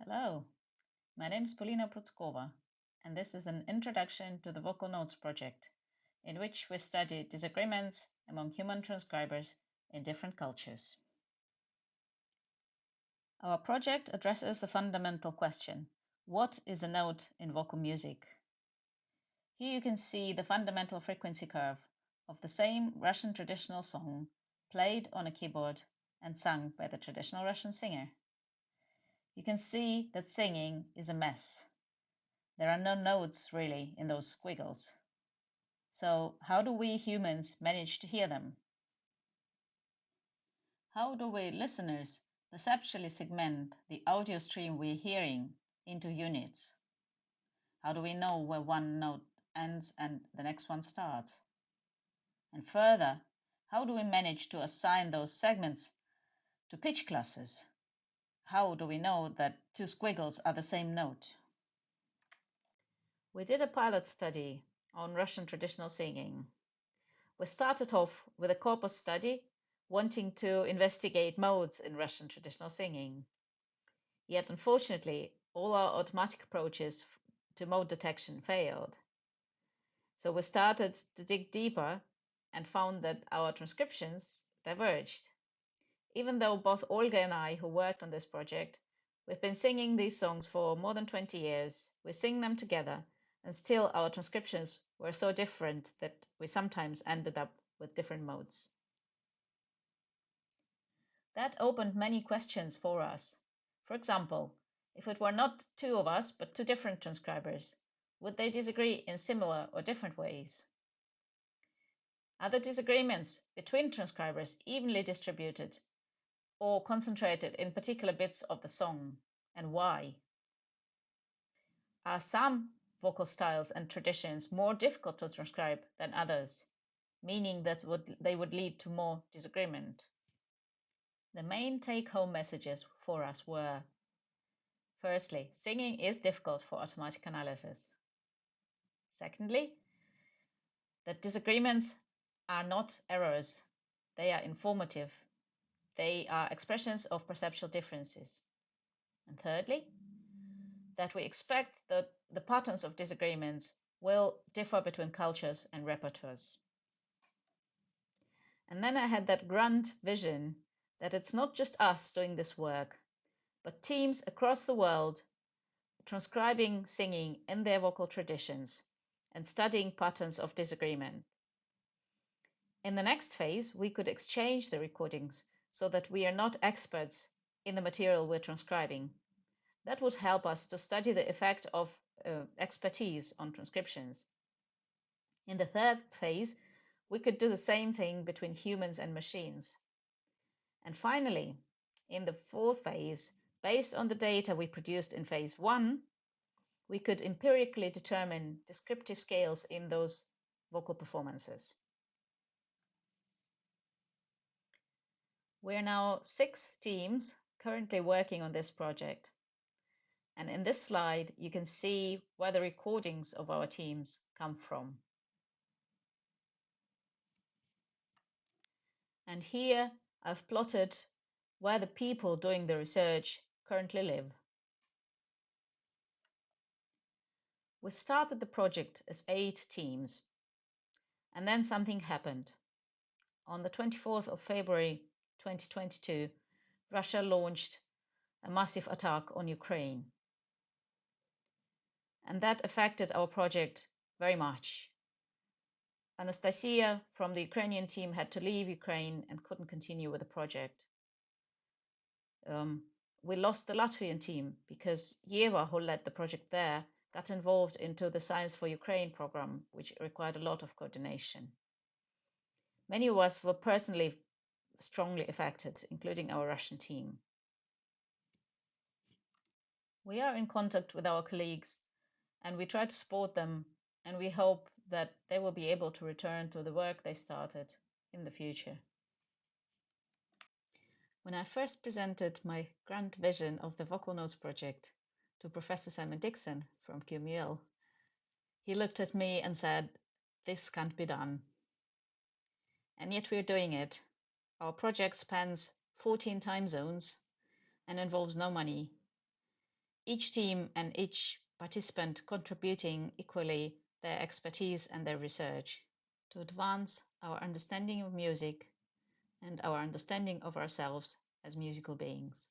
Hello, my name is Polina Proutskova, and this is an introduction to the VocalNotes project, in which we study disagreements among human transcribers in different cultures. Our project addresses the fundamental question: what is a note in vocal music? Here you can see the fundamental frequency curve of the same Russian traditional song played on a keyboard and sung by the traditional Russian singer. You can see that singing is a mess. There are no notes really in those squiggles. So how do we humans manage to hear them? How do we listeners perceptually segment the audio stream we're hearing into units? How do we know where one note ends and the next one starts? And further, how do we manage to assign those segments to pitch classes? How do we know that two squiggles are the same note? We did a pilot study on Russian traditional singing. We started off with a corpus study, wanting to investigate modes in Russian traditional singing. Yet, unfortunately, all our automatic approaches to mode detection failed. So we started to dig deeper and found that our transcriptions diverged. Even though both Olga and I, who worked on this project, we've been singing these songs for more than 20 years, we sing them together, and still our transcriptions were so different that we sometimes ended up with different modes. That opened many questions for us. For example, if it were not two of us, but two different transcribers, would they disagree in similar or different ways? Are the disagreements between transcribers evenly distributed or concentrated in particular bits of the song, and why? Are some vocal styles and traditions more difficult to transcribe than others, meaning that they would lead to more disagreement? The main take-home messages for us were: firstly, singing is difficult for automatic analysis. Secondly, that disagreements are not errors, they are informative. They are expressions of perceptual differences. And thirdly, that we expect that the patterns of disagreements will differ between cultures and repertoires. And then I had that grand vision that it's not just us doing this work, but teams across the world transcribing singing in their vocal traditions and studying patterns of disagreement. In the next phase, we could exchange the recordings so that we are not experts in the material we're transcribing. That would help us to study the effect of expertise on transcriptions. In the third phase, we could do the same thing between humans and machines. And finally, in the fourth phase, based on the data we produced in phase 1, we could empirically determine descriptive scales in those vocal performances. We are now 6 teams currently working on this project. And in this slide, you can see where the recordings of our teams come from. And here I've plotted where the people doing the research currently live. We started the project as 8 teams, and then something happened. On the 24th of February 2022, Russia launched a massive attack on Ukraine. And that affected our project very much. Anastasia from the Ukrainian team had to leave Ukraine and couldn't continue with the project. We lost the Latvian team because Yeva, who led the project there, got involved into the Science for Ukraine program, which required a lot of coordination. Many of us were personally strongly affected, including our Russian team. We are in contact with our colleagues and we try to support them, and we hope that they will be able to return to the work they started in the future. When I first presented my grand vision of the VocalNotes project to Professor Simon Dixon from QMUL, he looked at me and said, "This can't be done." And yet we're doing it. Our project spans 14 time zones and involves no money. each team and each participant contributing equally their expertise and their research to advance our understanding of music and our understanding of ourselves as musical beings.